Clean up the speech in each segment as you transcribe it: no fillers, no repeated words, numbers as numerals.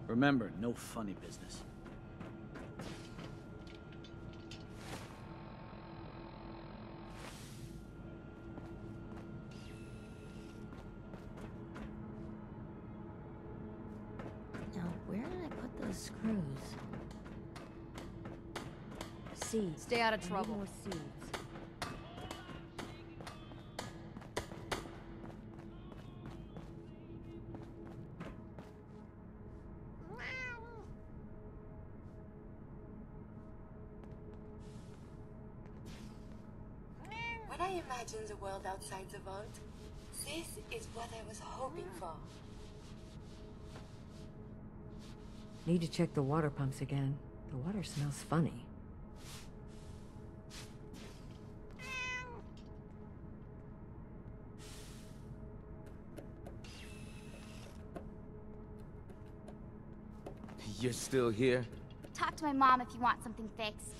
Remember, no funny business. Now, where did I put those screws? Seeds. Stay out of I need trouble. more seeds. When I imagine the world outside the vault, this is what I was hoping for. Need to check the water pumps again. The water smells funny. You're still here? Talk to my mom if you want something fixed.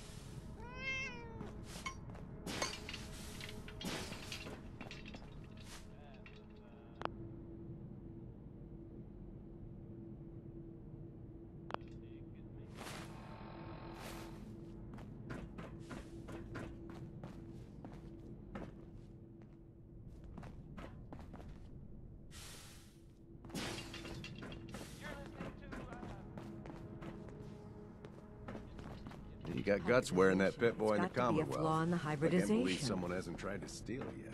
You got guts wearing that pit boy in the It's got to be a Commonwealth. flaw in the I can't believe hybridization. someone hasn't tried to steal it yet.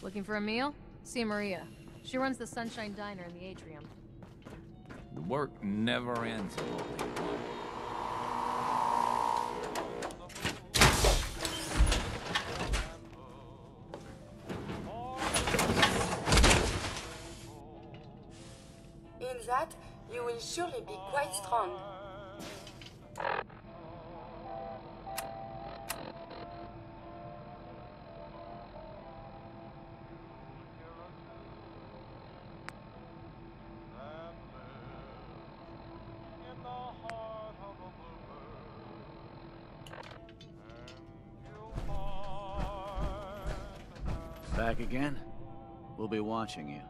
Looking for a meal? See Maria. She runs the Sunshine Diner in the atrium. The work never ends. In that, you will surely be quite strong. Back again? We'll be watching you.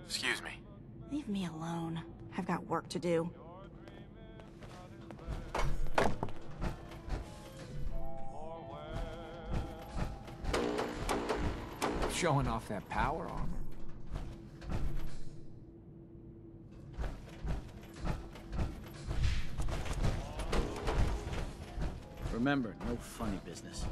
Excuse me. Leave me alone. I've got work to do. Showing off that power armor. Remember, no funny business.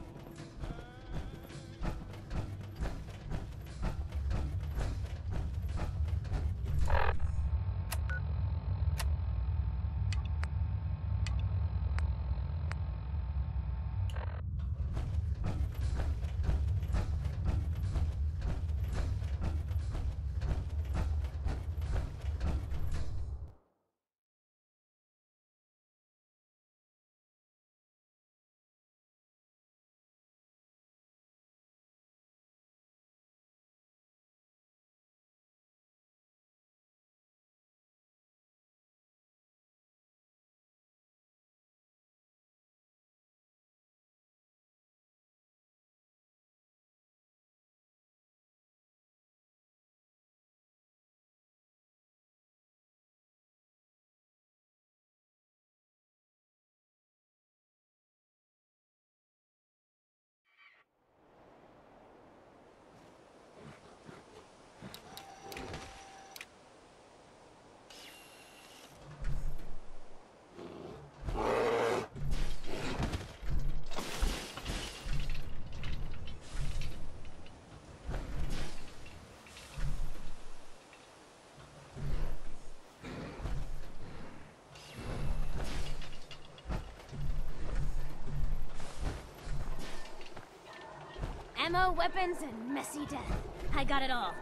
Ammo, weapons, and messy death. I got it all.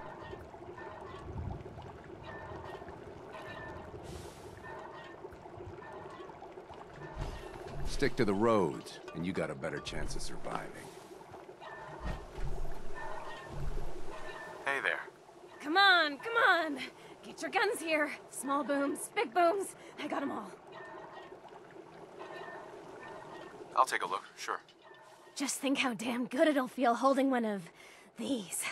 stick to the roads, and you got a better chance of surviving. Hey there. Come on, come on! Get your guns here. Small booms, big booms. I got them all. I'll take a look, sure. Just think how damn good it'll feel holding one of these.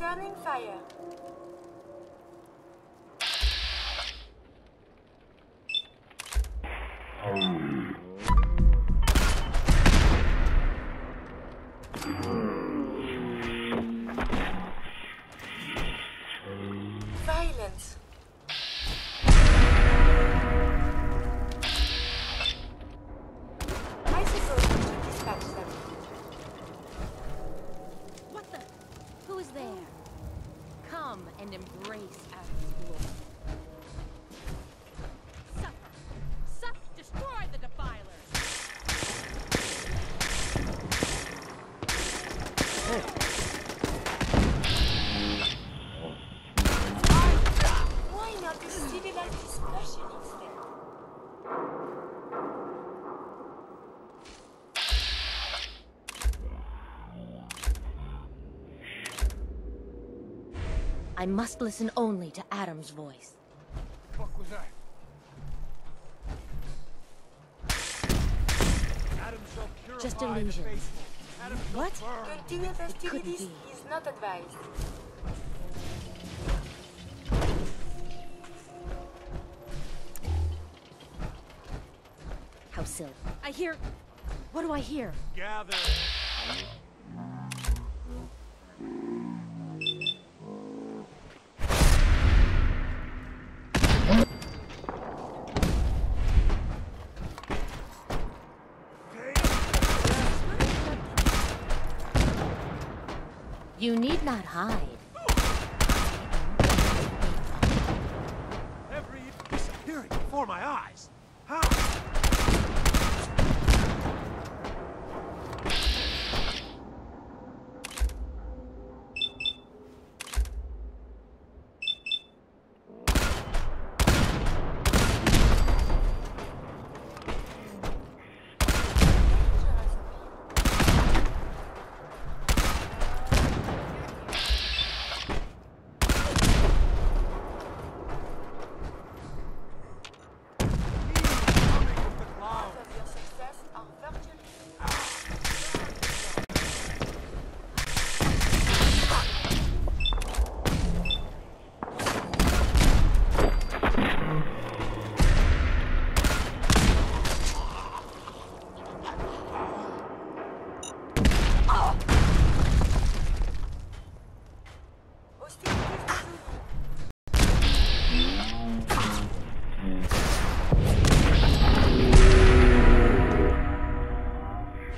Returning fire. Violence. I suppose we should dispatch them. What the? Who is there? Come and embrace Adam's glory. Suffer! Destroy the defilers! Why not a civilized discussion instead? I must listen only to Adam's voice. What was that? Just illusions. What? Continuous couldn't hostilities be. is not advised. How silly. I hear... What do I hear? Gather. You need not hide. Every disappearing before my eyes. How?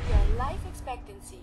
Your life expectancy.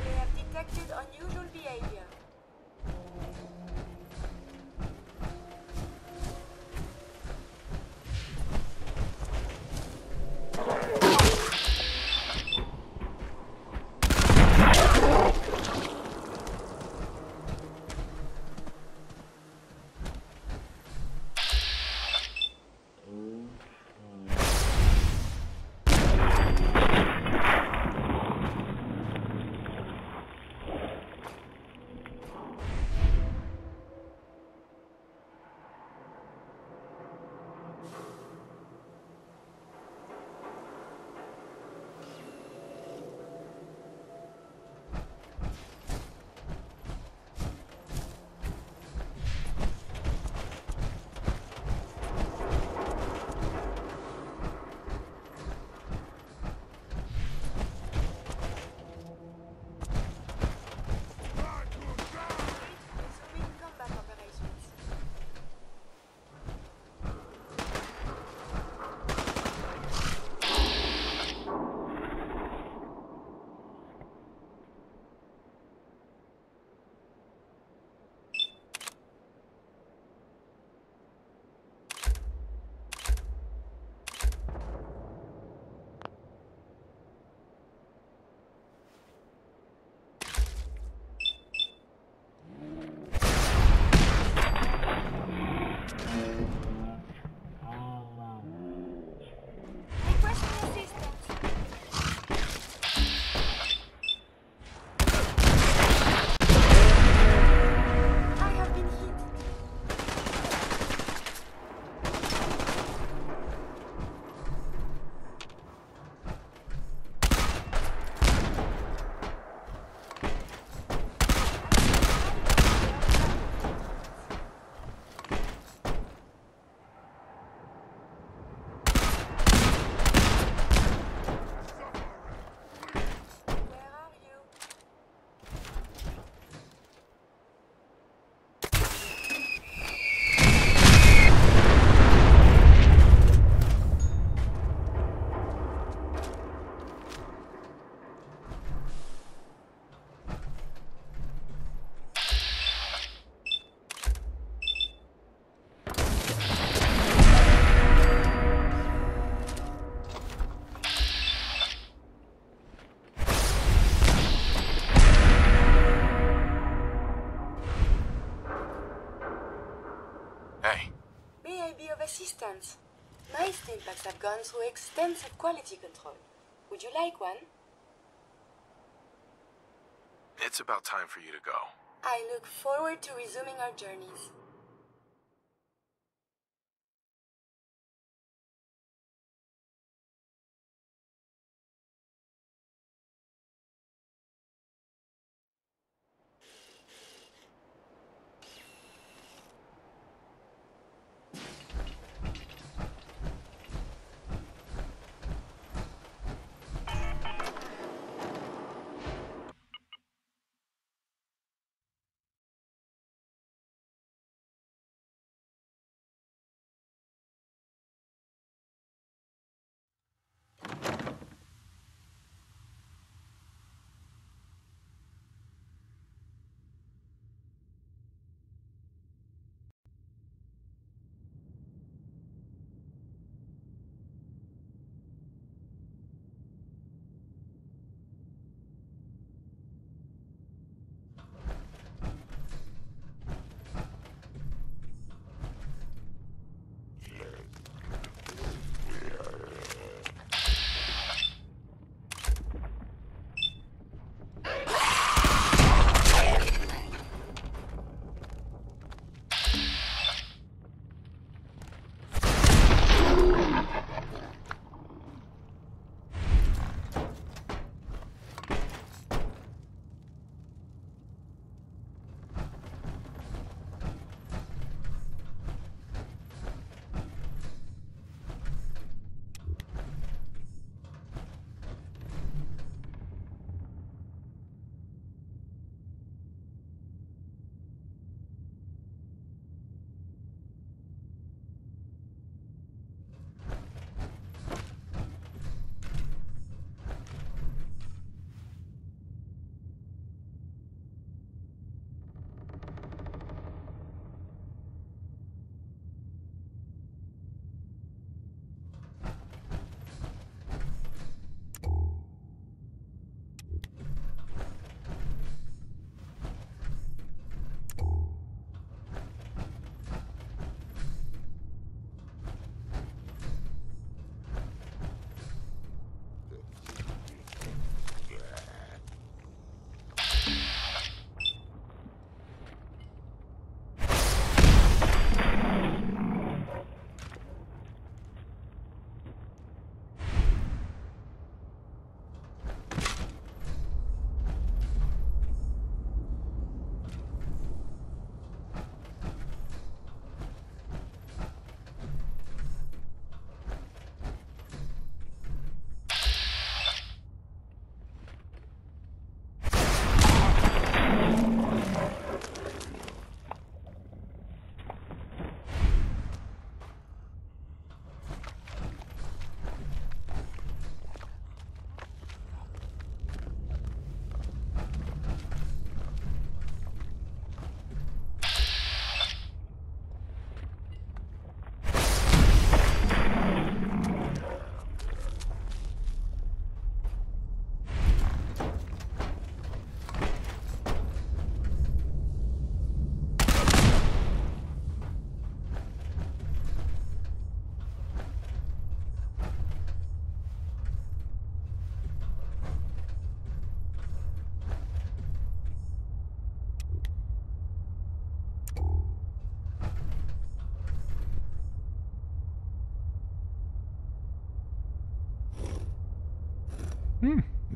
They have detected unusual behavior. assistance. My Stimpaks have gone through extensive quality control. Would you like one? It's about time for you to go. I look forward to resuming our journeys.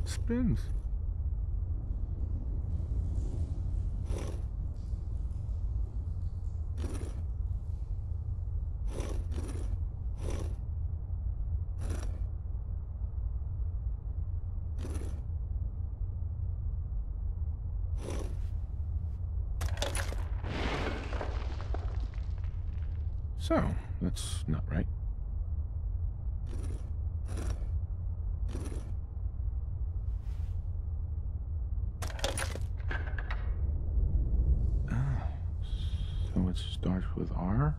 It spins. So, that's not right. So it starts with R?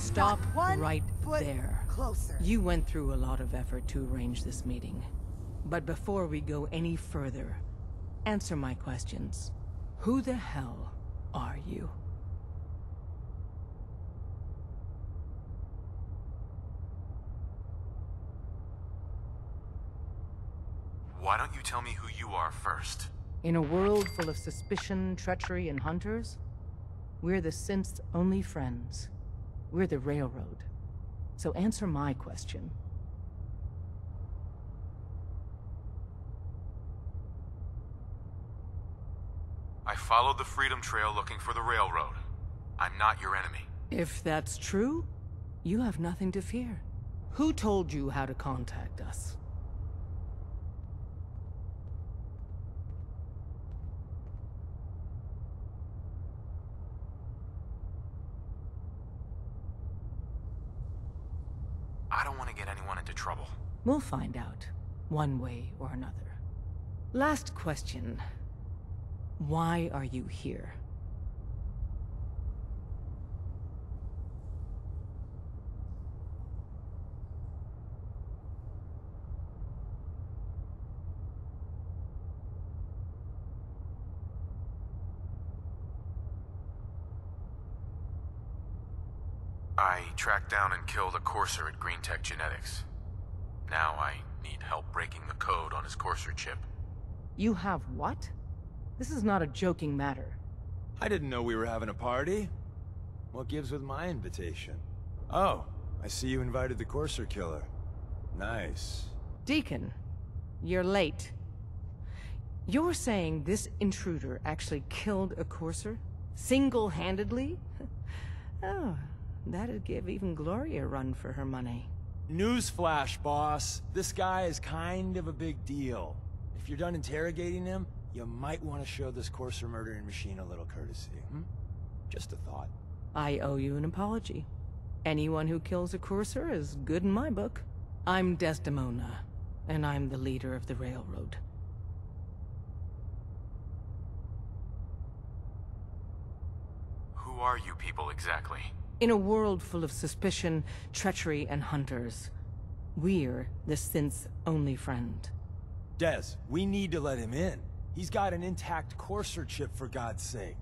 Stop right there. Closer. You went through a lot of effort to arrange this meeting. But before we go any further, answer my questions. Who the hell are you? Why don't you tell me who you are first? In a world full of suspicion, treachery, and hunters, we're the synth's only friends. We're the Railroad. So answer my question. I followed the Freedom Trail looking for the Railroad. I'm not your enemy. If that's true, you have nothing to fear. Who told you how to contact us? I don't want to get anyone into trouble. We'll find out, one way or another. Last question. Why are you here? I tracked down and killed a Courser at Green Tech Genetics. Now I need help breaking the code on his Courser chip. You have what? This is not a joking matter. I didn't know we were having a party. What gives with my invitation? Oh, I see you invited the Courser killer. Nice. Deacon, you're late. You're saying this intruder actually killed a Courser? Single-handedly? Oh, that'd give even Gloria a run for her money. Newsflash, boss. This guy is kind of a big deal. If you're done interrogating him, you might want to show this Courser murdering machine a little courtesy, Just a thought. I owe you an apology. Anyone who kills a Courser is good in my book. I'm Desdemona, and I'm the leader of the Railroad. Who are you people exactly? In a world full of suspicion, treachery, and hunters, we're the synth's only friend. Des, we need to let him in. He's got an intact Courser chip, for God's sake.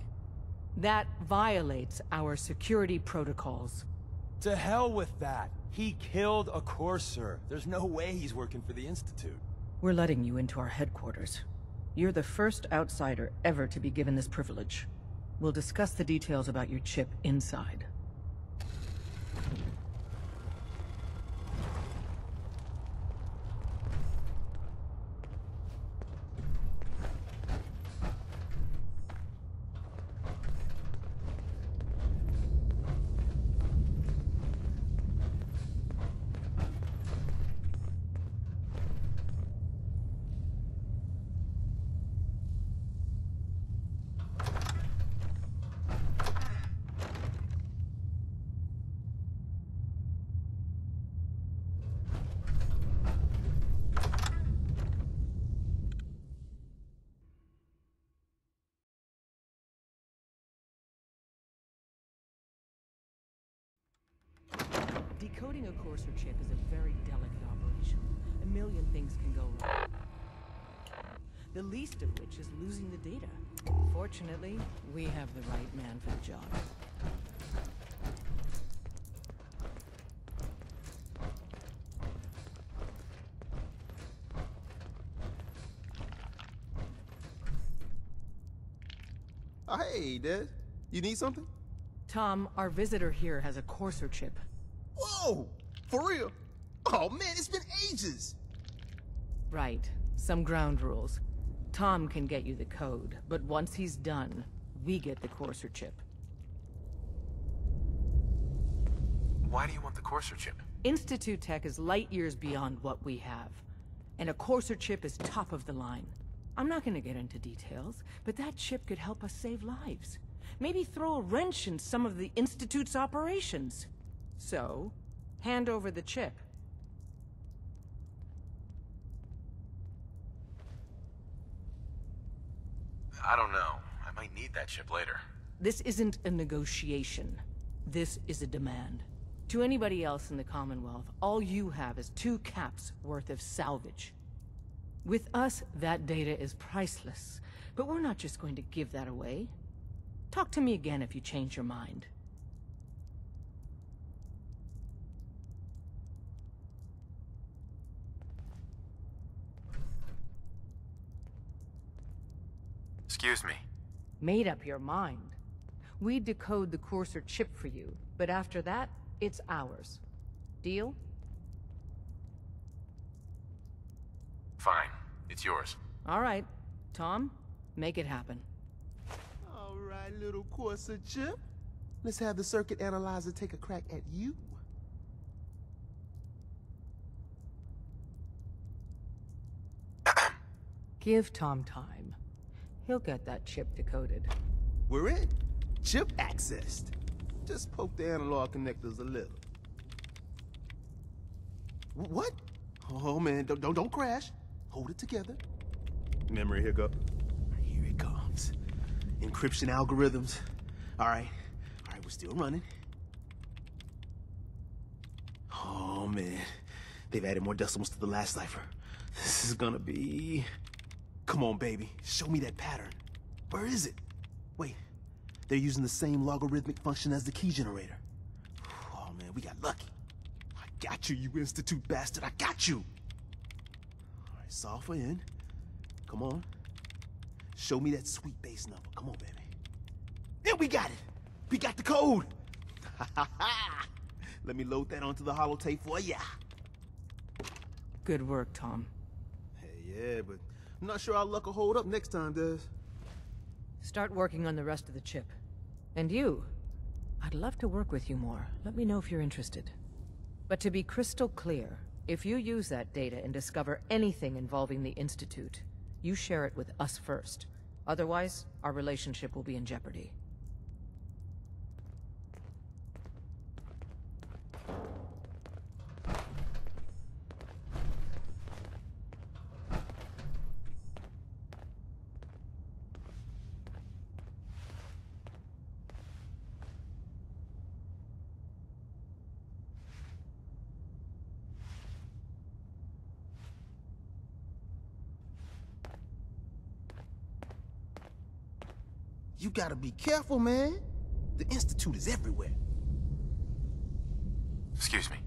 That violates our security protocols. To hell with that. He killed a Courser. There's no way he's working for the Institute. We're letting you into our headquarters. You're the first outsider ever to be given this privilege. We'll discuss the details about your chip inside. Decoding a Courser chip is a very delicate operation. A million things can go wrong. The least of which is losing the data. Fortunately, we have the right man for the job. Hey, Des. You need something? Tom, our visitor here has a Courser chip. Whoa! For real? Oh man, it's been ages! Right. Some ground rules. Tom can get you the code, but once he's done, we get the Courser chip. Why do you want the Courser chip? Institute tech is light years beyond what we have. And a Courser chip is top of the line. I'm not gonna get into details, but that chip could help us save lives. Maybe throw a wrench in some of the Institute's operations. So, hand over the chip. I don't know. I might need that chip later. This isn't a negotiation. This is a demand. To anybody else in the Commonwealth, all you have is 2 caps worth of salvage. With us, that data is priceless. But we're not just going to give that away. Talk to me again if you change your mind. Excuse me. Made up your mind. We decode the Courser chip for you, but after that, it's ours. Deal? Fine. It's yours. All right. Tom, make it happen. All right, little Courser chip. Let's have the circuit analyzer take a crack at you. Give Tom time. He'll get that chip decoded. We're in. Chip accessed. Just poke the analog connectors a little. What? Oh man, don't crash. Hold it together. Memory hiccup. Here it comes. Encryption algorithms. All right, we're still running. Oh man, they've added more decimals to the last cipher. This is gonna be... Come on, baby, show me that pattern. Where is it? Wait, they're using the same logarithmic function as the key generator. Oh man, we got lucky. I got you, you Institute bastard, I got you! All right, solve for n. Come on. Show me that sweet base number, come on, baby. Yeah, we got it! We got the code! Let me load that onto the holotape for ya. Good work, Tom. Hey, yeah, but I'm not sure our luck will hold up next time, Des. Start working on the rest of the chip. And you? I'd love to work with you more. Let me know if you're interested. But to be crystal clear, if you use that data and discover anything involving the Institute, you share it with us first. Otherwise, our relationship will be in jeopardy. You gotta be careful, man. The Institute is everywhere. Excuse me.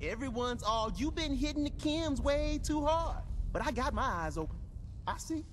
Everyone's all, you've been hitting the chems way too hard. But I got my eyes open. I see.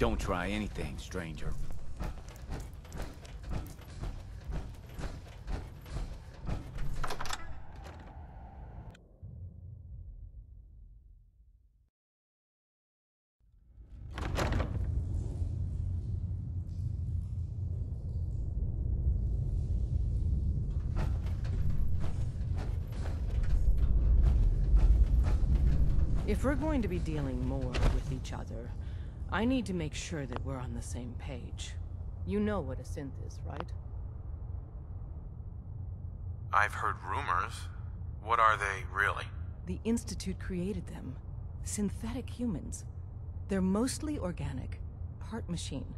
Don't try anything, stranger. If we're going to be dealing more with each other, I need to make sure that we're on the same page. You know what a synth is, right? I've heard rumors. What are they, really? The Institute created them. Synthetic humans. They're mostly organic, part machine.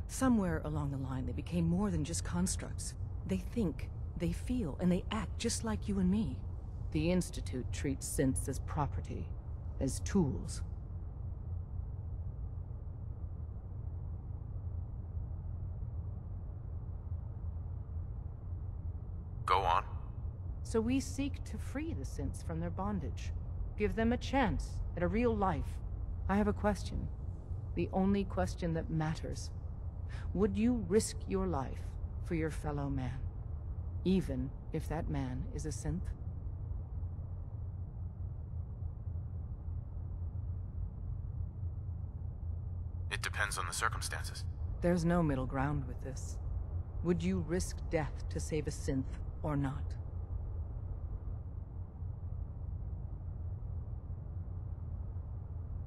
Somewhere along the line, they became more than just constructs. They think, they feel, and they act just like you and me. The Institute treats synths as property, as tools. Go on. So we seek to free the synths from their bondage. Give them a chance at a real life. I have a question. The only question that matters. Would you risk your life for your fellow man? Even if that man is a synth? It depends on the circumstances. There's no middle ground with this. Would you risk death to save a synth or not?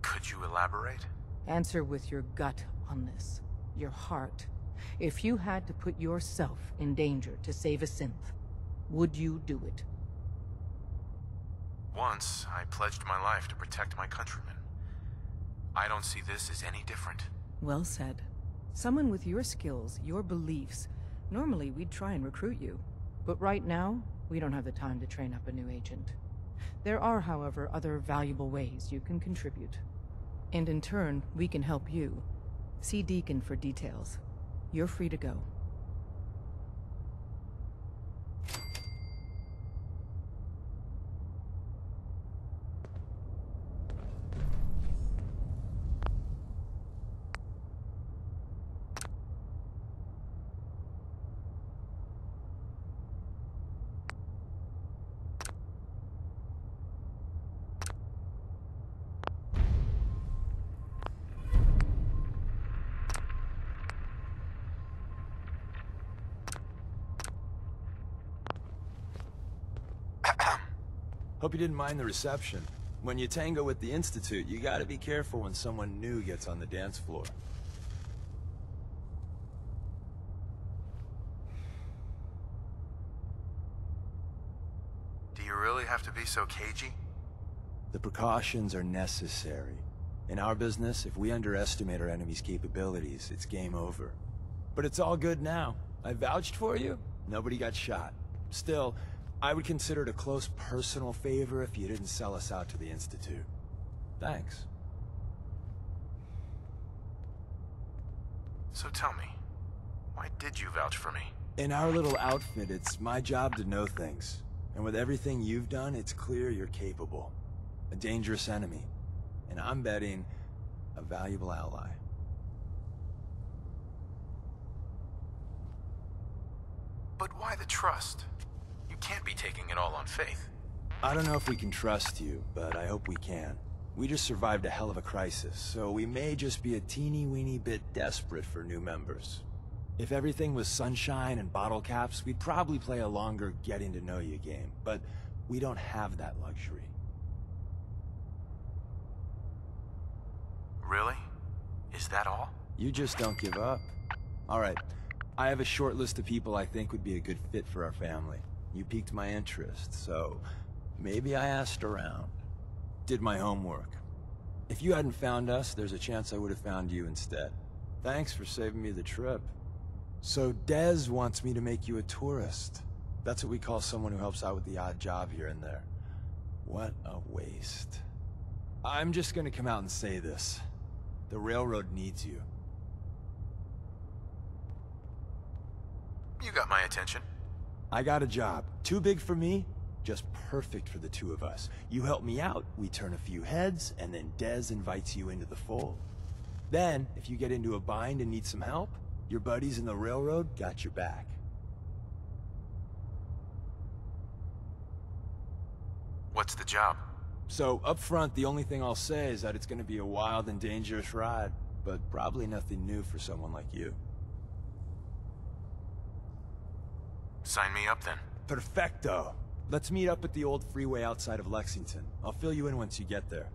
Could you elaborate? Answer with your gut on this. Your heart. If you had to put yourself in danger to save a synth, would you do it? Once, I pledged my life to protect my countrymen. I don't see this as any different. Well said. Someone with your skills, your beliefs, normally we'd try and recruit you. But right now, we don't have the time to train up a new agent. There are, however, other valuable ways you can contribute. And in turn, we can help you. See Deacon for details. You're free to go. Hope you didn't mind the reception. When you tango with the Institute, you gotta be careful when someone new gets on the dance floor. Do you really have to be so cagey? The precautions are necessary. In our business, if we underestimate our enemy's capabilities, it's game over. But it's all good now. I vouched for you. Nobody got shot. Still, I would consider it a close personal favor if you didn't sell us out to the Institute. Thanks. So tell me, why did you vouch for me? In our little outfit, it's my job to know things. And with everything you've done, it's clear you're capable. A dangerous enemy. And I'm betting, a valuable ally. But why the trust? You can't be taking it all on faith. I don't know if we can trust you, but I hope we can. We just survived a hell of a crisis, so we may just be a teeny-weeny bit desperate for new members. If everything was sunshine and bottle caps, we'd probably play a longer getting-to-know-you game, but we don't have that luxury. Really? Is that all? You just don't give up. All right, I have a short list of people I think would be a good fit for our family. You piqued my interest, so maybe I asked around. Did my homework. If you hadn't found us, there's a chance I would have found you instead. Thanks for saving me the trip. So Dez wants me to make you a tourist. That's what we call someone who helps out with the odd job here and there. What a waste. I'm just gonna come out and say this. The railroad needs you. You got my attention. I got a job. Too big for me, just perfect for the two of us. You help me out, we turn a few heads, and then Dez invites you into the fold. Then, if you get into a bind and need some help, your buddies in the railroad got your back. What's the job? So, up front, the only thing I'll say is that it's gonna be a wild and dangerous ride, but probably nothing new for someone like you. Sign me up then. Perfecto! Let's meet up at the old freeway outside of Lexington. I'll fill you in once you get there.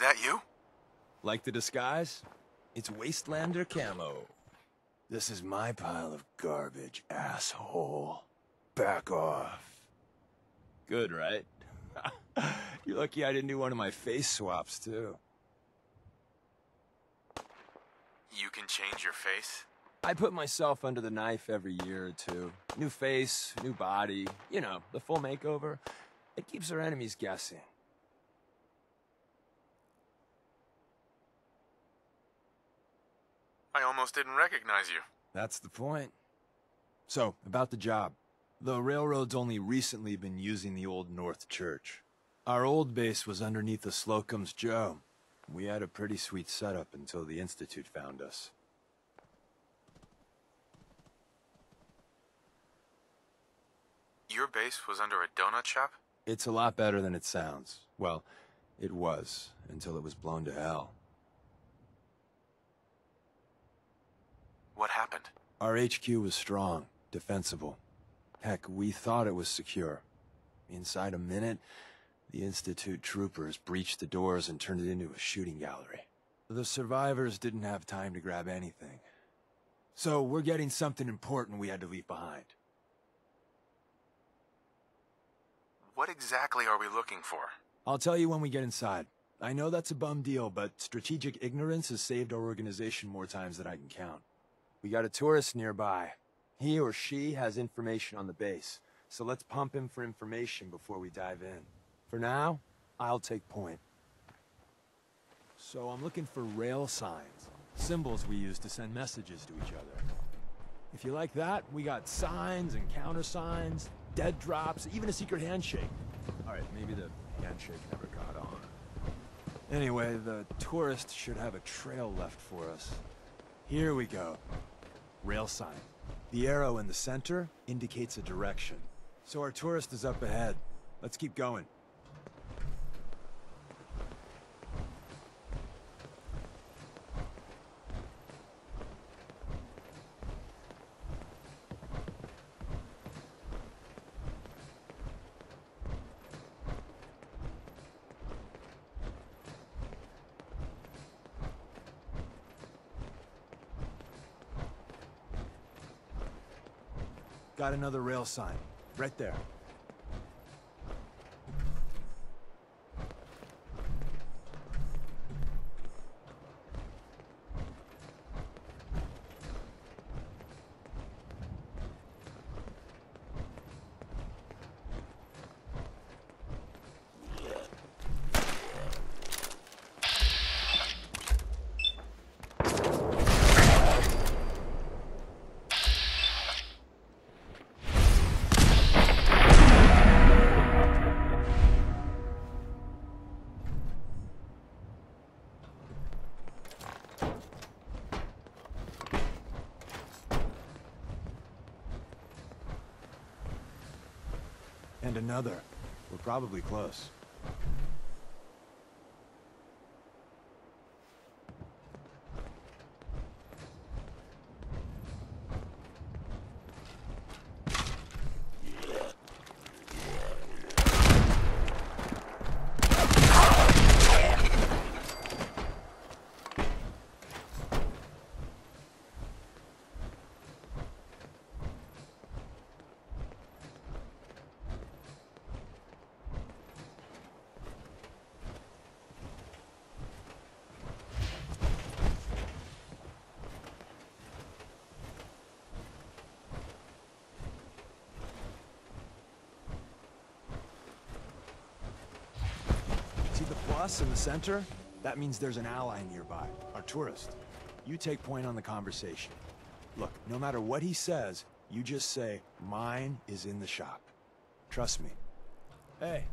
that you? Like the disguise? It's Wastelander camo. This is my pile of garbage, asshole. Back off. Good, right? You're lucky I didn't do one of my face swaps, too. You can change your face? I put myself under the knife every year or two. New face, new body, you know, the full makeover. It keeps our enemies guessing. I almost didn't recognize you. That's the point. So, about the job. The railroad's only recently been using the Old North Church. Our old base was underneath the Slocum's Joe. We had a pretty sweet setup until the Institute found us. Your base was under a donut shop? It's a lot better than it sounds. Well, it was, until it was blown to hell. What happened? Our HQ was strong, defensible. Heck, we thought it was secure. Inside a minute, the Institute troopers breached the doors and turned it into a shooting gallery. The survivors didn't have time to grab anything. So we're getting something important we had to leave behind. What exactly are we looking for? I'll tell you when we get inside. I know that's a bum deal, but strategic ignorance has saved our organization more times than I can count. We got a tourist nearby. He or she has information on the base, so let's pump him for information before we dive in. For now, I'll take point. So I'm looking for rail signs, symbols we use to send messages to each other. If you like that, we got signs and countersigns, dead drops, even a secret handshake. All right, maybe the handshake never got on. Anyway, the tourist should have a trail left for us. Here we go. Rail sign. The arrow in the center indicates a direction. So our tourist is up ahead. Let's keep going. Got another rail sign. Right there. And another. We're probably close. See the plus in the center? That means there's an ally nearby, our tourist. You take point on the conversation. Look, no matter what he says, you just say, "Mine is in the shop." Trust me. Hey.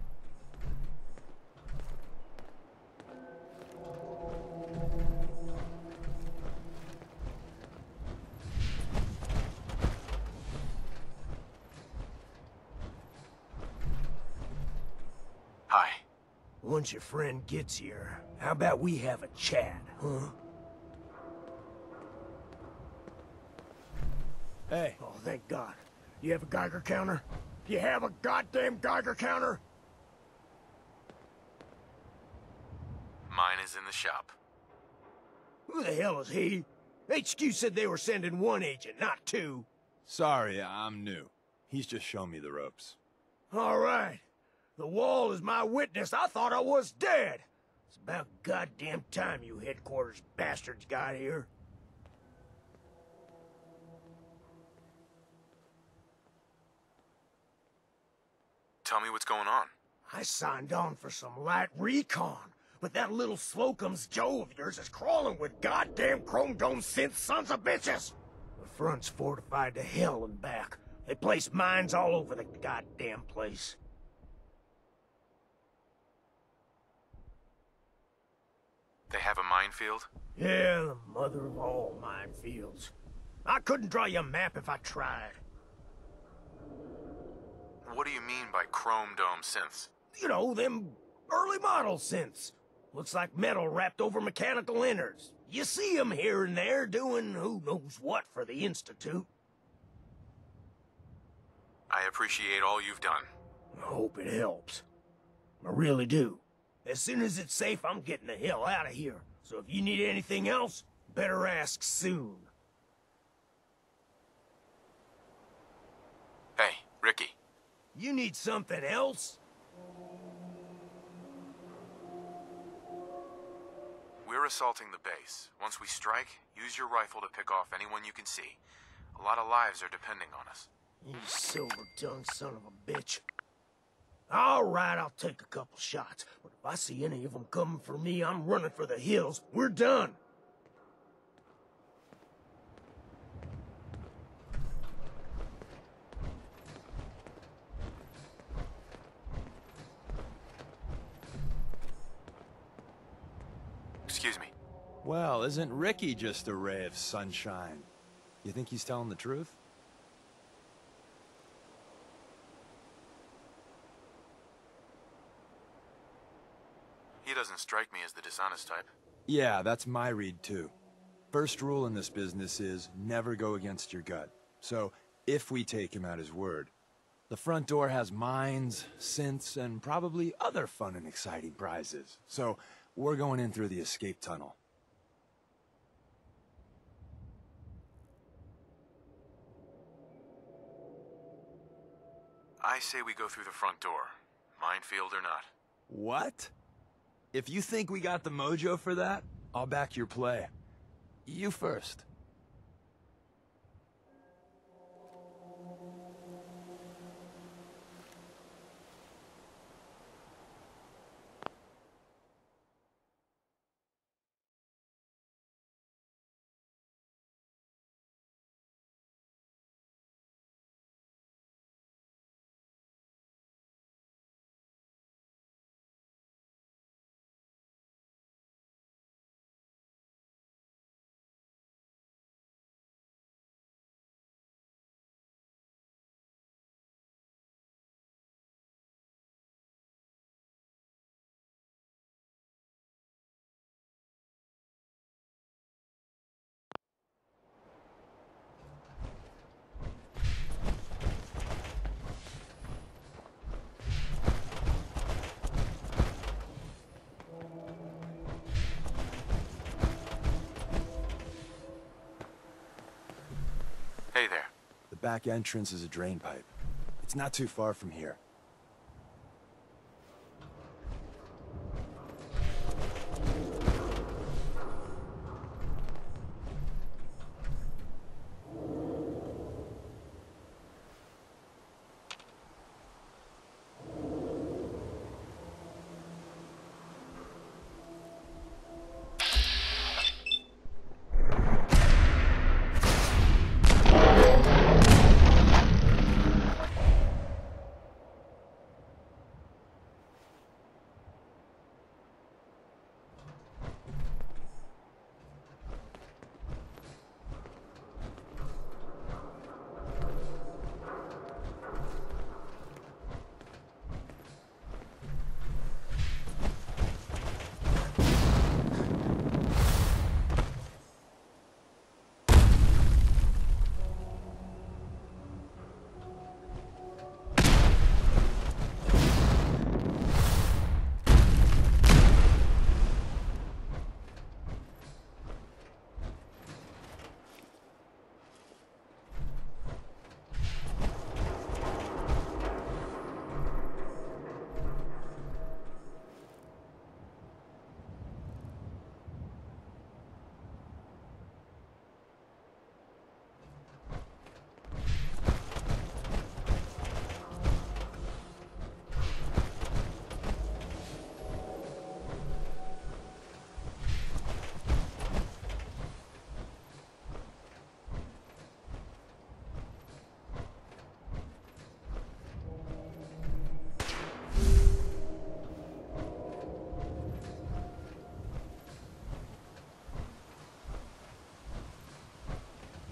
Hi. Once your friend gets here, how about we have a chat, huh? Hey. Oh, thank God. You have a Geiger counter? You have a goddamn Geiger counter? Mine is in the shop. Who the hell is he? HQ said they were sending one agent, not two. Sorry, I'm new. He's just shown me the ropes. All right. The wall is my witness. I thought I was dead. It's about goddamn time you headquarters bastards got here. Tell me what's going on. I signed on for some light recon, but that little Slocum's Joe of yours is crawling with goddamn Chrome Dome synth sons of bitches. The front's fortified to hell and back. They place mines all over the goddamn place. They have a minefield? Yeah, the mother of all minefields. I couldn't draw you a map if I tried. What do you mean by Chrome Dome synths? You know, them early model synths. Looks like metal wrapped over mechanical innards. You see them here and there doing who knows what for the Institute. I appreciate all you've done. I hope it helps. I really do. As soon as it's safe, I'm getting the hell out of here. So if you need anything else, better ask soon. Hey, Ricky. You need something else? We're assaulting the base. Once we strike, use your rifle to pick off anyone you can see. A lot of lives are depending on us. You silver-tongued son of a bitch. All right, I'll take a couple shots, but if I see any of them coming for me, I'm running for the hills. We're done. Excuse me. Well, isn't Ricky just a ray of sunshine? You think he's telling the truth? He doesn't strike me as the dishonest type. Yeah, that's my read too. First rule in this business is never go against your gut. So, if we take him at his word, the front door has mines, synths, and probably other fun and exciting prizes. So, we're going in through the escape tunnel. I say we go through the front door, minefield or not. What? If you think we got the mojo for that, I'll back your play. You first. Hey there. The back entrance is a drain pipe. It's not too far from here.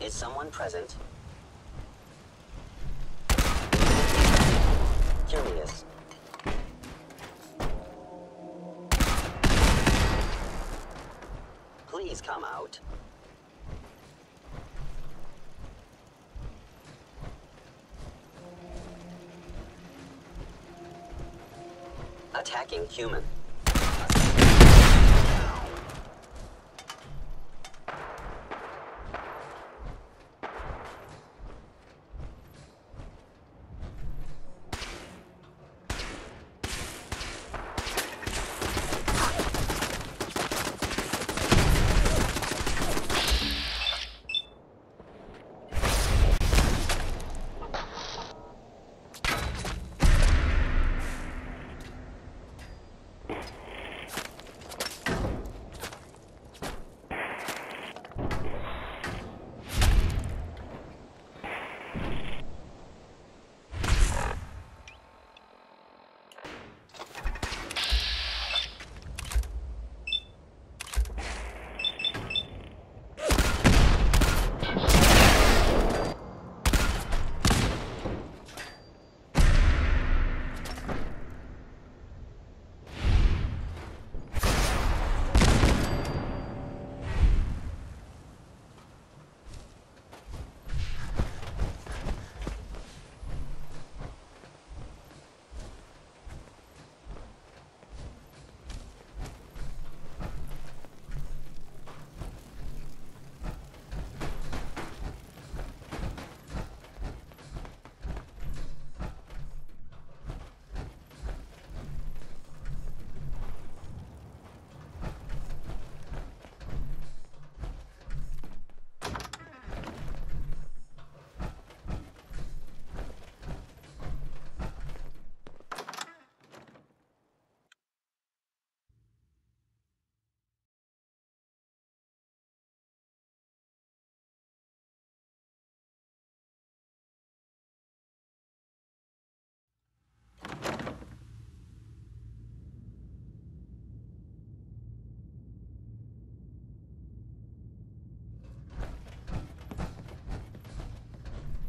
Is someone present? Curious. Please come out. Attacking human.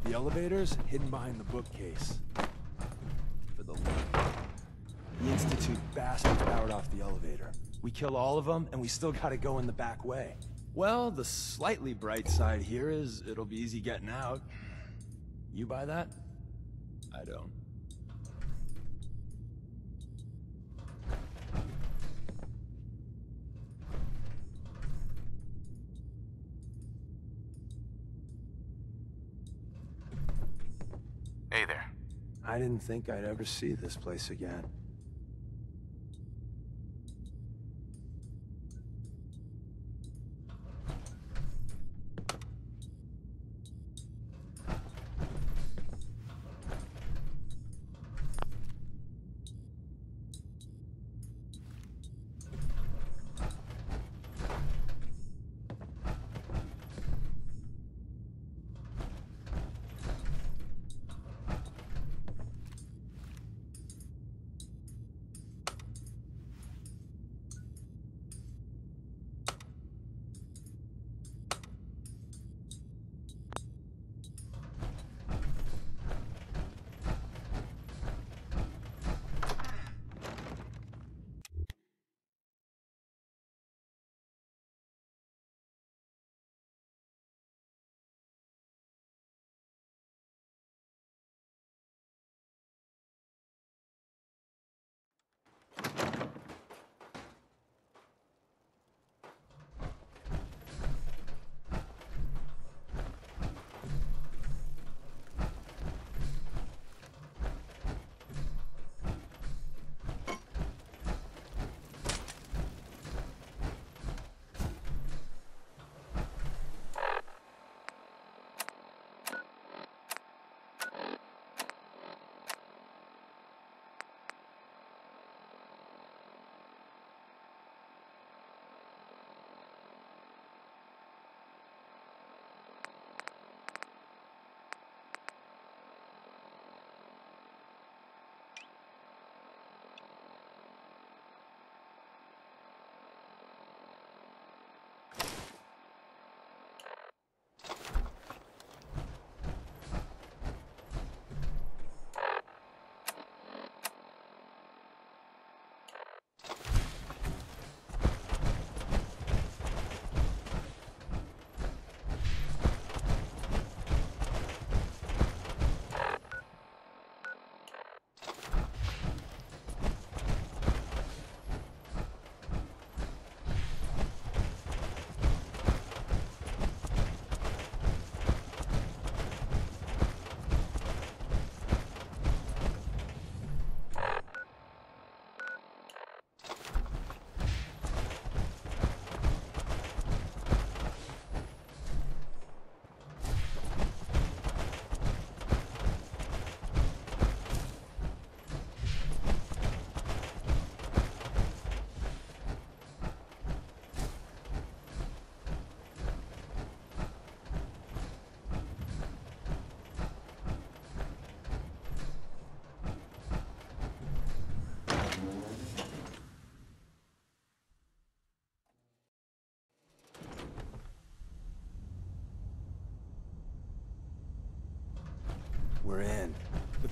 The elevator's hidden behind the bookcase. For the love. The Institute bastards powered off the elevator. We kill all of them, and we still gotta go in the back way. Well, the slightly bright side here is it'll be easy getting out. You buy that? I don't. Hey there. I didn't think I'd ever see this place again.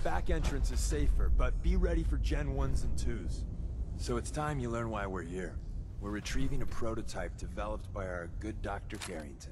back entrance is safer, but be ready for Gen 1s and 2s. So it's time you learn why we're here. We're retrieving a prototype developed by our good Dr. Carrington.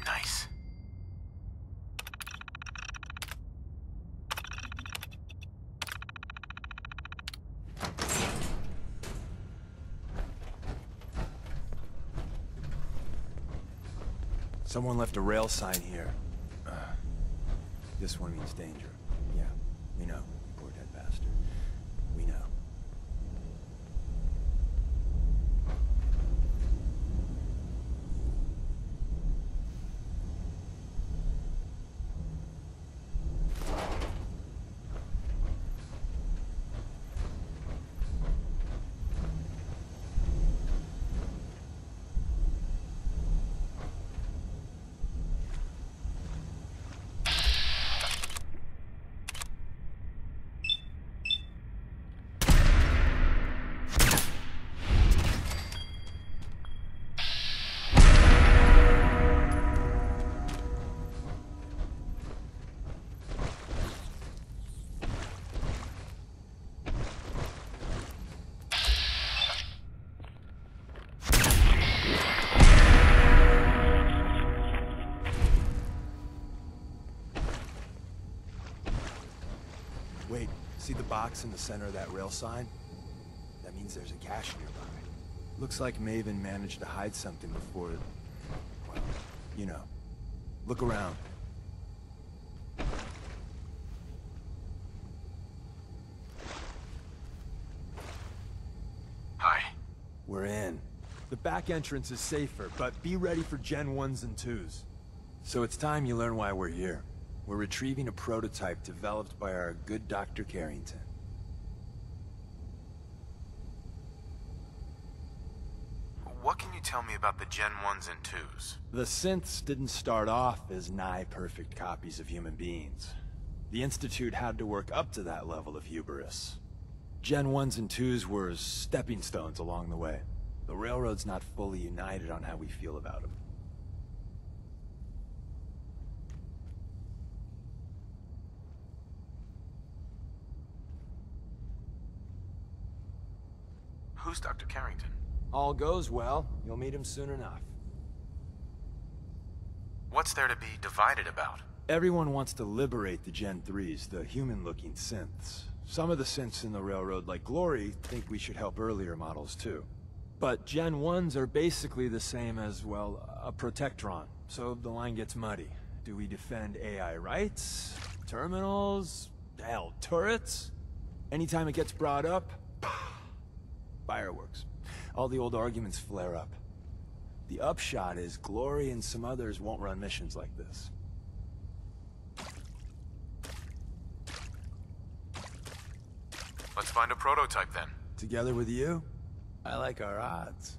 Nice. Someone left a rail sign here. This one means danger. Yeah, we know. Poor dead bastard. We know. Wait, see the box in the center of that rail sign? That means there's a cache nearby. Looks like Maven managed to hide something before... well, you know. Look around. Hi. We're in. The back entrance is safer, but be ready for Gen 1s and 2s. So it's time you learn why we're here. We're retrieving a prototype developed by our good Dr. Carrington. What can you tell me about the Gen 1s and 2s? The synths didn't start off as nigh-perfect copies of human beings. The Institute had to work up to that level of hubris. Gen 1s and 2s were stepping stones along the way. The Railroad's not fully united on how we feel about them. Who's Dr. Carrington? All goes well, you'll meet him soon enough. What's there to be divided about? Everyone wants to liberate the Gen 3s, the human-looking synths. Some of the synths in the Railroad, like Glory, think we should help earlier models too. But Gen 1s are basically the same as, well, a Protectron, so the line gets muddy. Do we defend AI rights? Terminals? Hell, turrets? Anytime it gets brought up, fireworks. All the old arguments flare up. The upshot is Glory and some others won't run missions like this. Let's find a prototype then. Together with you? I like our odds.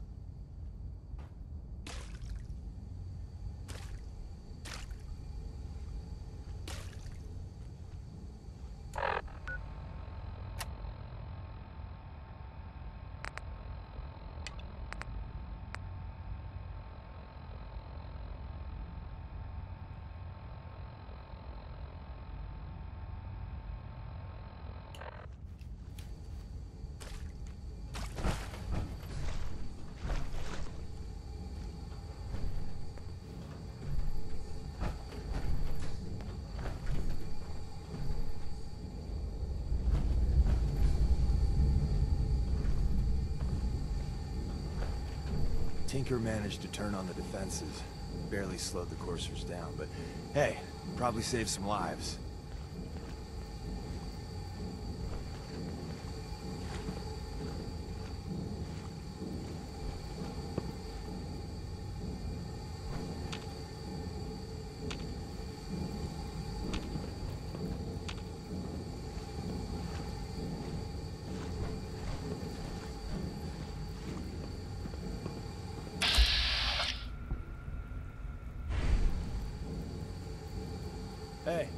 Tinker managed to turn on the defenses. Barely slowed the coursers down, but hey, probably saved some lives. Hey.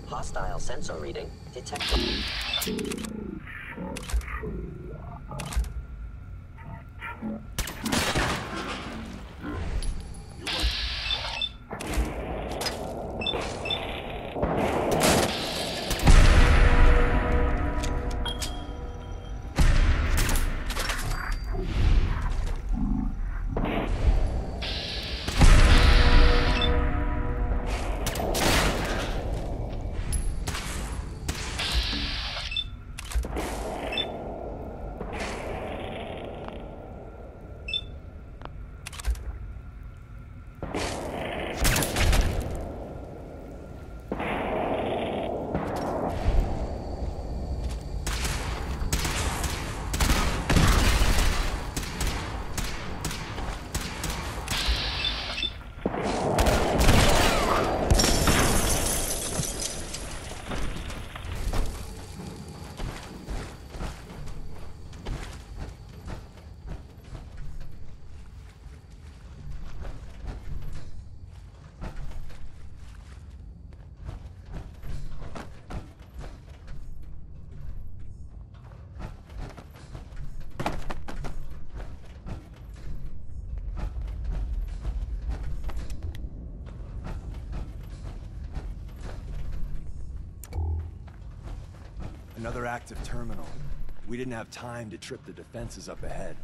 Hostile sensor reading detected. Another active terminal. We didn't have time to trip the defenses up ahead.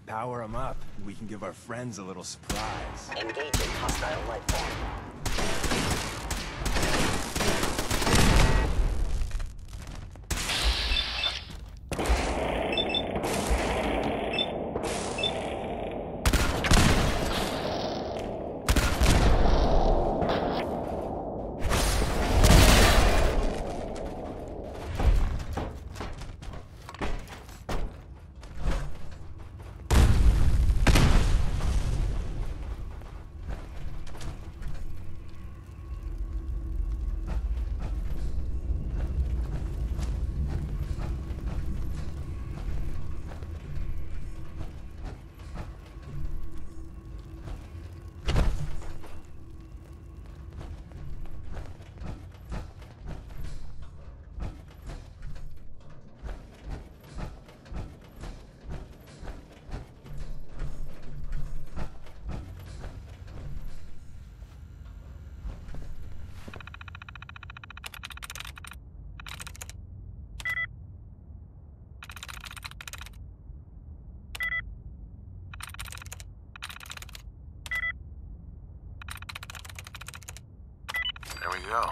Power them up, and we can give our friends a little surprise. Engaging hostile life form. There we go.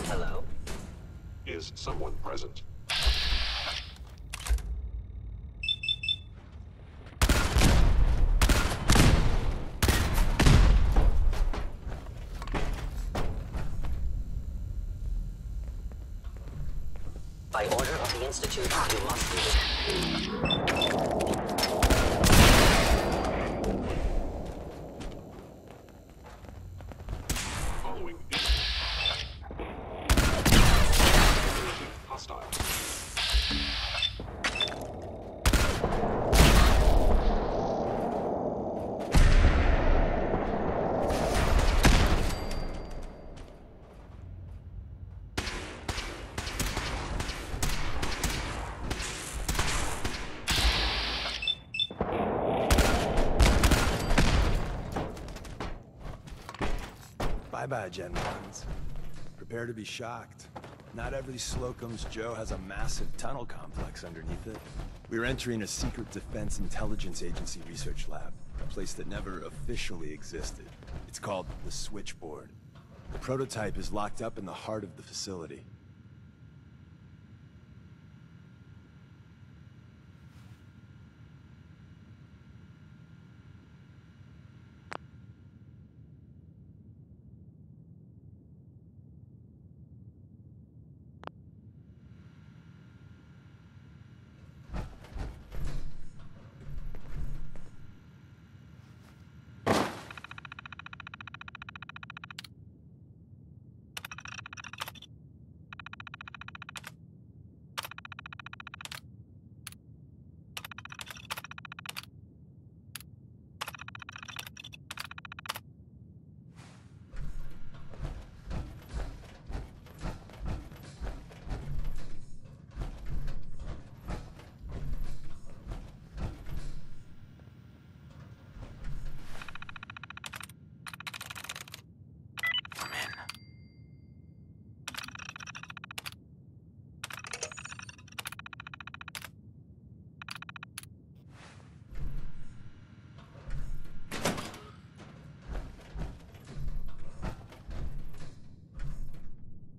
Hello? Is someone present? By order of the Institute, you must read it. Following hostile. Bye-bye, Gen 1s. Prepare to be shocked. Not every Slocum's Joe has a massive tunnel complex underneath it. We're entering a secret Defense Intelligence Agency research lab, a place that never officially existed. It's called the Switchboard. The prototype is locked up in the heart of the facility.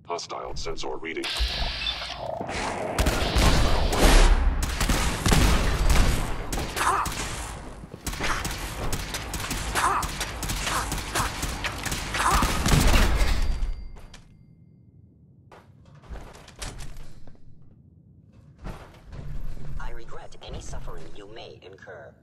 Hostile sensor reading. I regret any suffering you may incur.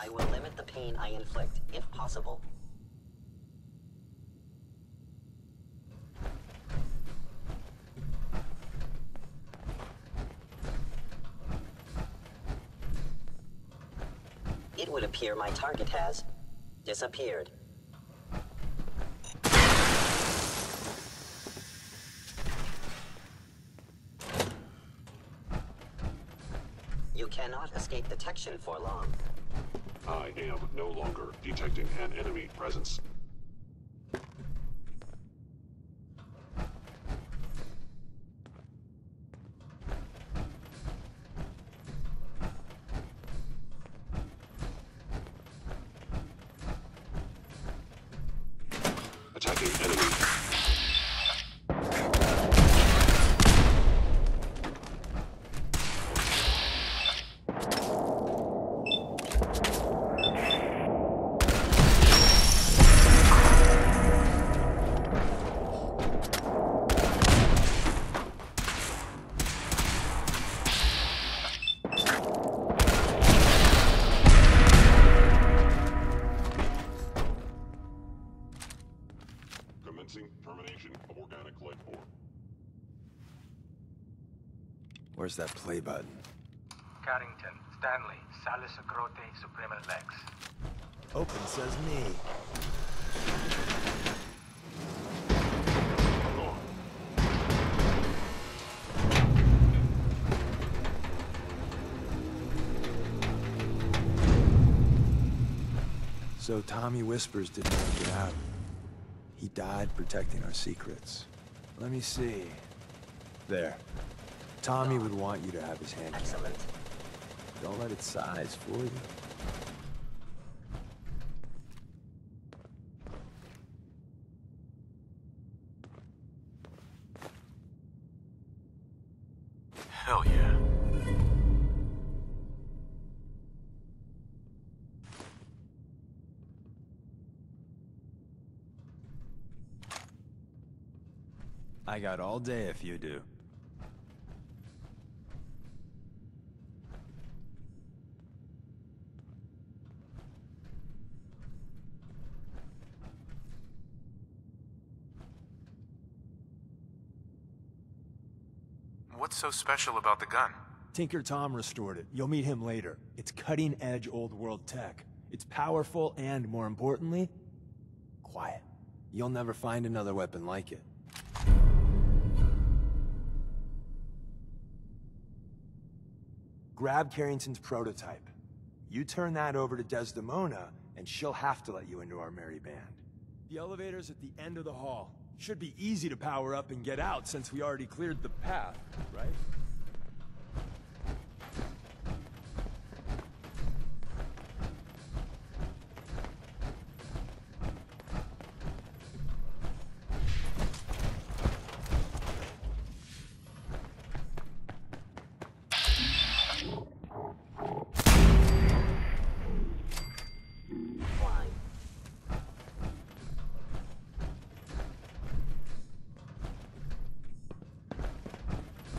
I will limit the pain I inflict, if possible. It would appear my target has disappeared. You cannot escape detection for long. I am no longer detecting an enemy presence. Attacking enemy. Termination of organic life form. Where's that play button? Carrington, Stanley, Salus Grote, Suprema Lex. Open says me. So Tommy Whispers didn't make it out. He died protecting our secrets. Let me see. There. Tommy would want you to have his hand. Excellent. Don't let its size fool you. I got all day if you do. What's so special about the gun? Tinker Tom restored it. You'll meet him later. It's cutting-edge old-world tech. It's powerful and, more importantly, quiet. You'll never find another weapon like it. Grab Carrington's prototype. You turn that over to Desdemona, and she'll have to let you into our merry band. The elevator's at the end of the hall. Should be easy to power up and get out since we already cleared the path, right?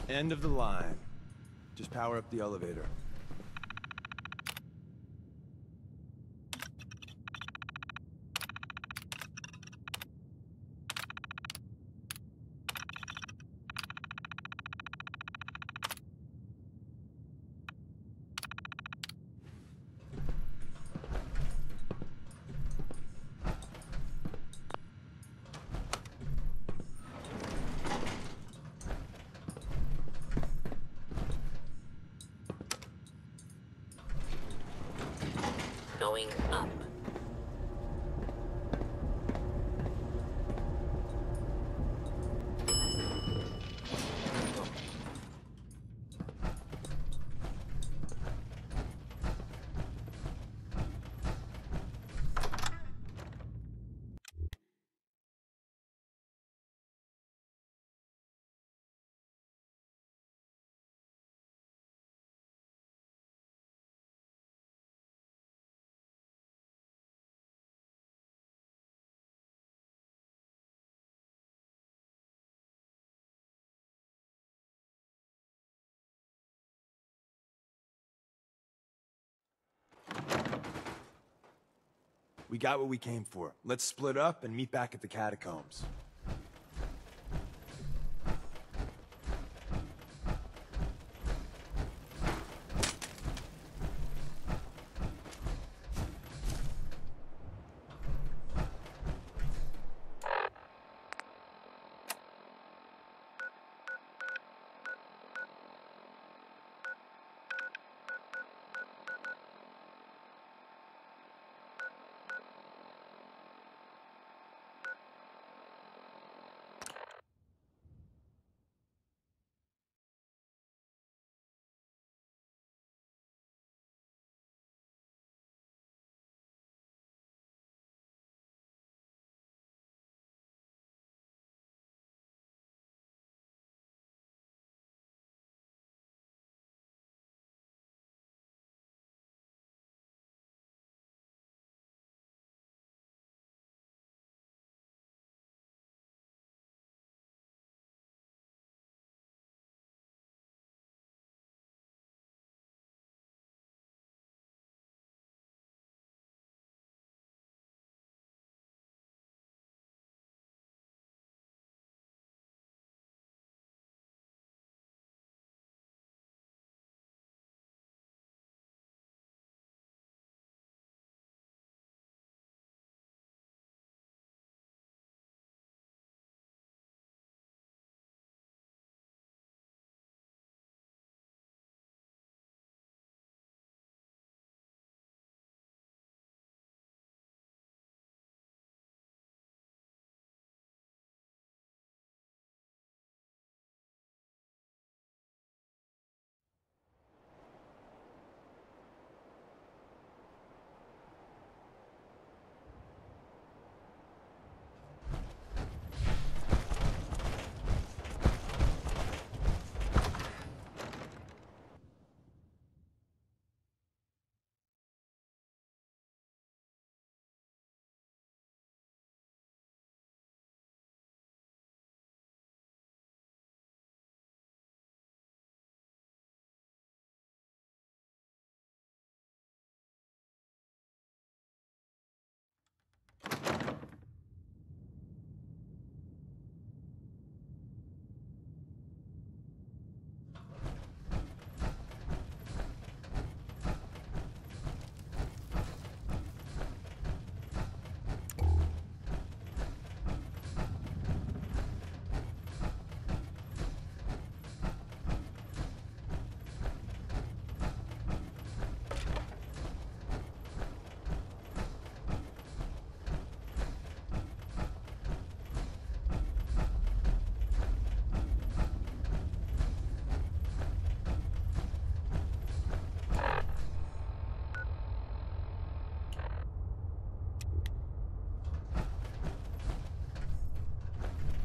End of the line. Just power up the elevator. Going up. We got what we came for. Let's split up and meet back at the catacombs.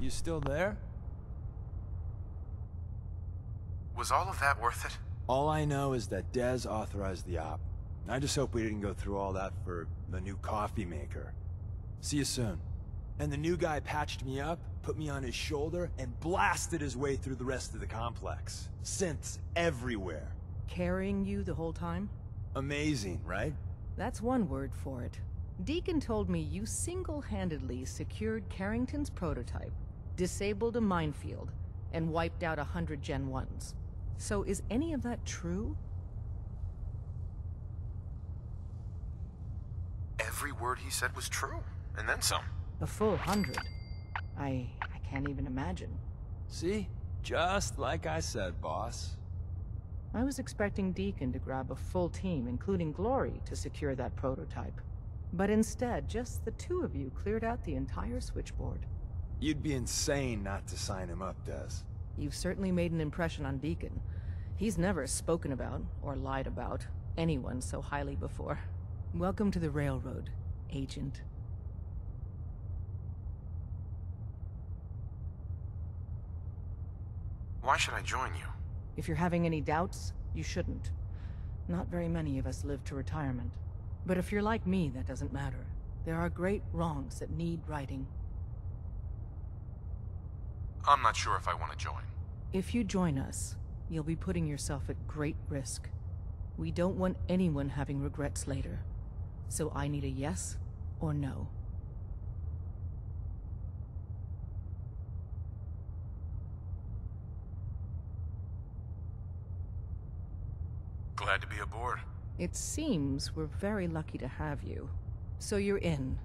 You still there? Was all of that worth it? All I know is that Dez authorized the op. I just hope we didn't go through all that for the new coffee maker. See you soon. And the new guy patched me up, put me on his shoulder, and blasted his way through the rest of the complex. Synths everywhere. Carrying you the whole time? Amazing, right? That's one word for it. Deacon told me you single-handedly secured Carrington's prototype, disabled a minefield, and wiped out 100 Gen 1s. So is any of that true? Every word he said was true, and then some. A full 100. I can't even imagine. See? Just like I said, boss. I was expecting Deacon to grab a full team, including Glory, to secure that prototype. But instead, just the two of you cleared out the entire switchboard. You'd be insane not to sign him up, Dez. You've certainly made an impression on Deacon. He's never spoken about, or lied about, anyone so highly before. Welcome to the Railroad, Agent. Why should I join you? If you're having any doubts, you shouldn't. Not very many of us live to retirement. But if you're like me, that doesn't matter. There are great wrongs that need righting. I'm not sure if I want to join. If you join us, you'll be putting yourself at great risk. We don't want anyone having regrets later. So I need a yes or no. Glad to be aboard. It seems we're very lucky to have you. So you're in.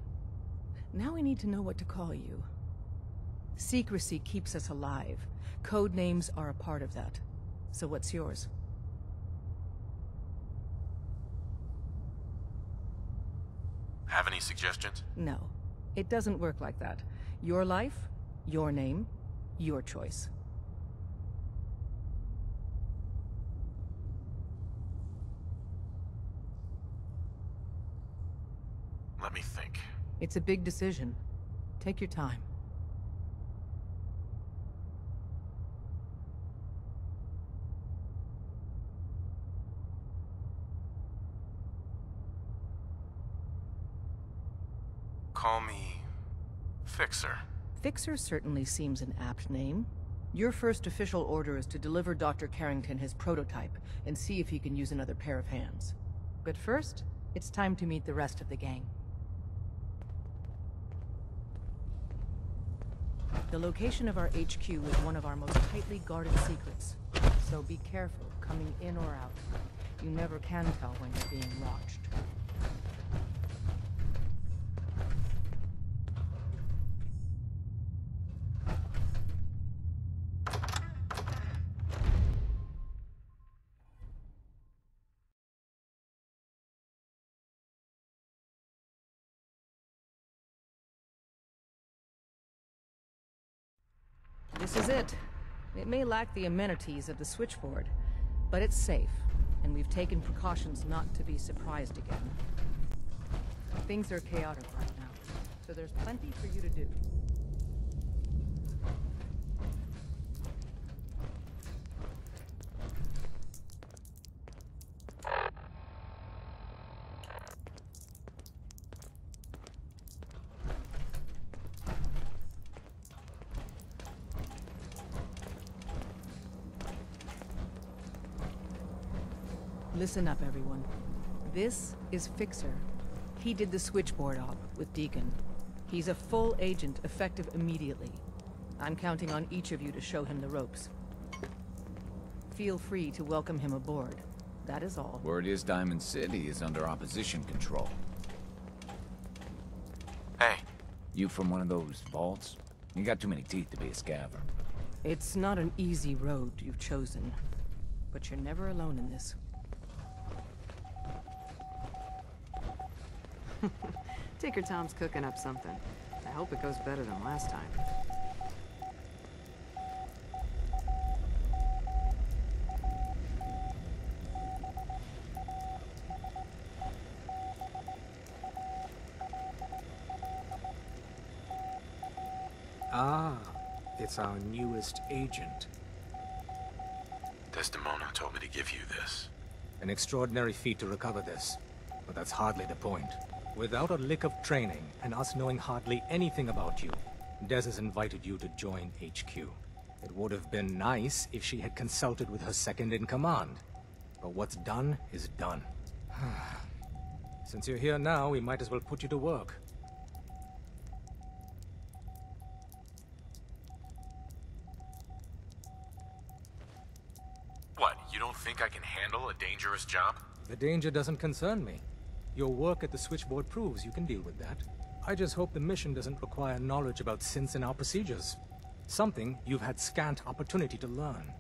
Now we need to know what to call you. Secrecy keeps us alive. Code names are a part of that. So what's yours? Have any suggestions? No. It doesn't work like that. Your life, your name, your choice. Let me think. It's a big decision. Take your time. Call me Fixer. Fixer certainly seems an apt name. Your first official order is to deliver Dr. Carrington his prototype and see if he can use another pair of hands. But first, it's time to meet the rest of the gang. The location of our HQ is one of our most tightly guarded secrets, so be careful coming in or out. You never can tell when you're being watched. This is it. It may lack the amenities of the switchboard, but it's safe, and we've taken precautions not to be surprised again. Things are chaotic right now, so there's plenty for you to do. Listen up, everyone. This is Fixer. He did the switchboard op with Deacon. He's a full agent, effective immediately. I'm counting on each of you to show him the ropes. Feel free to welcome him aboard. That is all. Word is Diamond City is under opposition control. Hey. You from one of those vaults? You got too many teeth to be a scaver. It's not an easy road you've chosen, but you're never alone in this. Tinker Tom's cooking up something. I hope it goes better than last time. Ah, It's our newest agent. Desdemona told me to give you this. An extraordinary feat to recover this. But that's hardly the point. Without a lick of training, and us knowing hardly anything about you, Des has invited you to join HQ. It would have been nice if she had consulted with her second-in-command. But what's done is done. Since you're here now, we might as well put you to work. What, you don't think I can handle a dangerous job? The danger doesn't concern me. Your work at the switchboard proves you can deal with that. I just hope the mission doesn't require knowledge about synths and our procedures. Something you've had scant opportunity to learn.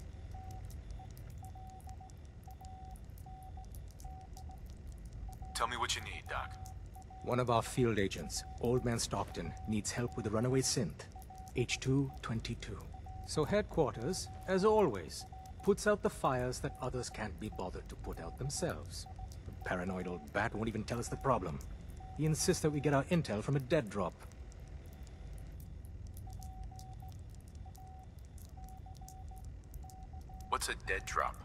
Tell me what you need, Doc. One of our field agents, Old Man Stockton, needs help with the runaway synth, H222. So headquarters, as always, puts out the fires that others can't be bothered to put out themselves. The paranoid old bat won't even tell us the problem. He insists that we get our intel from a dead drop. What's a dead drop?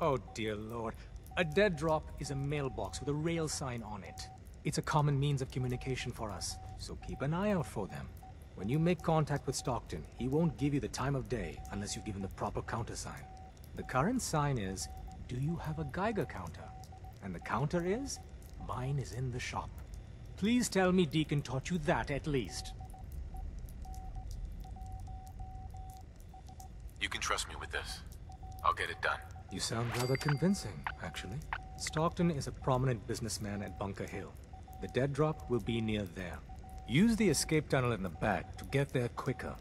Oh dear lord. A dead drop is a mailbox with a rail sign on it. It's a common means of communication for us, so keep an eye out for them. When you make contact with Stockton, he won't give you the time of day unless you give him the proper countersign. The current sign is, do you have a Geiger counter? And the counter is, mine is in the shop. Please tell me Deacon taught you that at least. You can trust me with this. I'll get it done. You sound rather convincing, actually. Stockton is a prominent businessman at Bunker Hill. The dead drop will be near there. Use the escape tunnel in the back to get there quicker.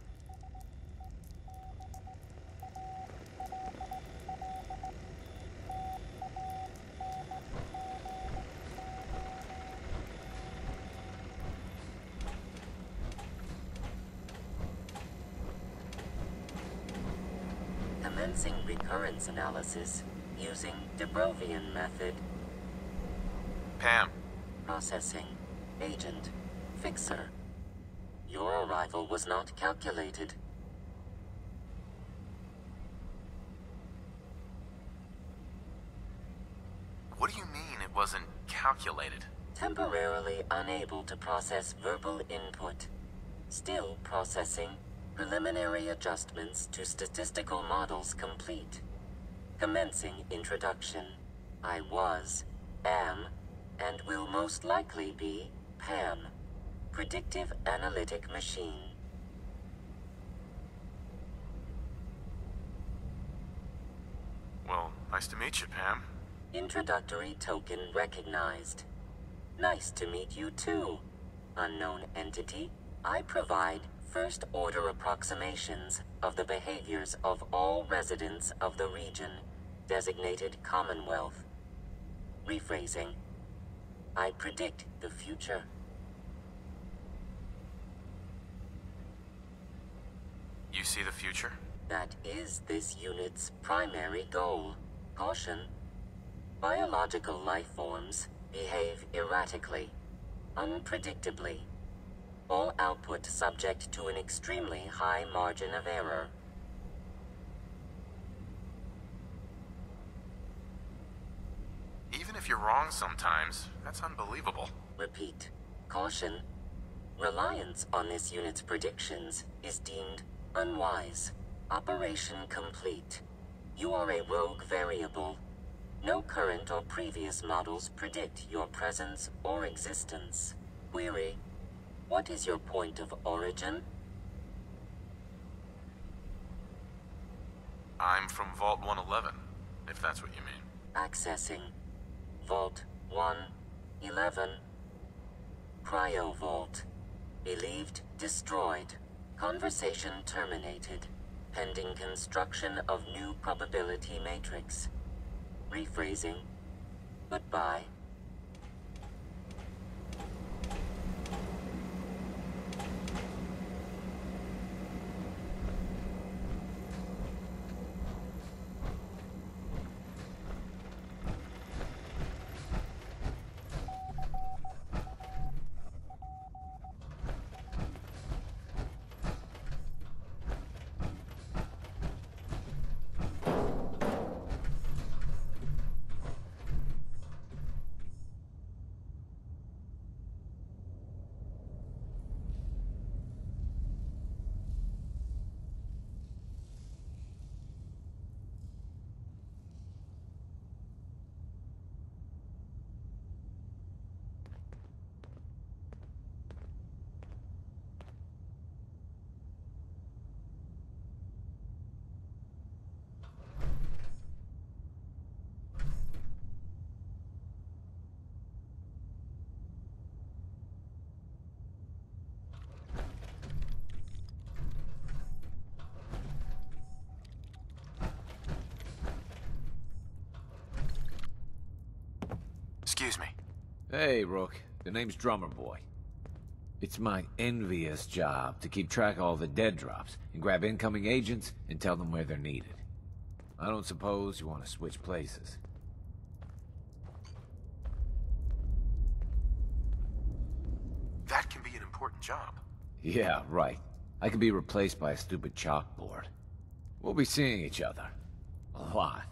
Commencing recurrence analysis using de Brovian method. Pam. Processing. Agent. Fixer. Your arrival was not calculated. What do you mean it wasn't calculated? Temporarily unable to process verbal input. Still processing. Preliminary adjustments to statistical models complete. Commencing introduction. I was, am, and will most likely be Pam. Predictive analytic machine. Well, nice to meet you, Pam. Introductory token recognized. Nice to meet you too. Unknown entity, I provide first-order approximations of the behaviors of all residents of the region, designated Commonwealth. Rephrasing. I predict the future. You see the future? That is this unit's primary goal. Caution. Biological life forms behave erratically, unpredictably. All output subject to an extremely high margin of error. Even if you're wrong sometimes, that's unbelievable. Repeat. Caution. Reliance on this unit's predictions is deemed unwise. Operation complete. You are a rogue variable. No current or previous models predict your presence or existence. Query. What is your point of origin? I'm from Vault 111, if that's what you mean. Accessing. Vault 111. Cryo Vault. Believed destroyed. Conversation terminated. Pending construction of new probability matrix. Rephrasing. Goodbye. Excuse me. Hey, Rook. The name's Drummer Boy. It's my envious job to keep track of all the dead drops and grab incoming agents and tell them where they're needed. I don't suppose you want to switch places. That can be an important job. Yeah, right. I could be replaced by a stupid chalkboard. We'll be seeing each other. A lot.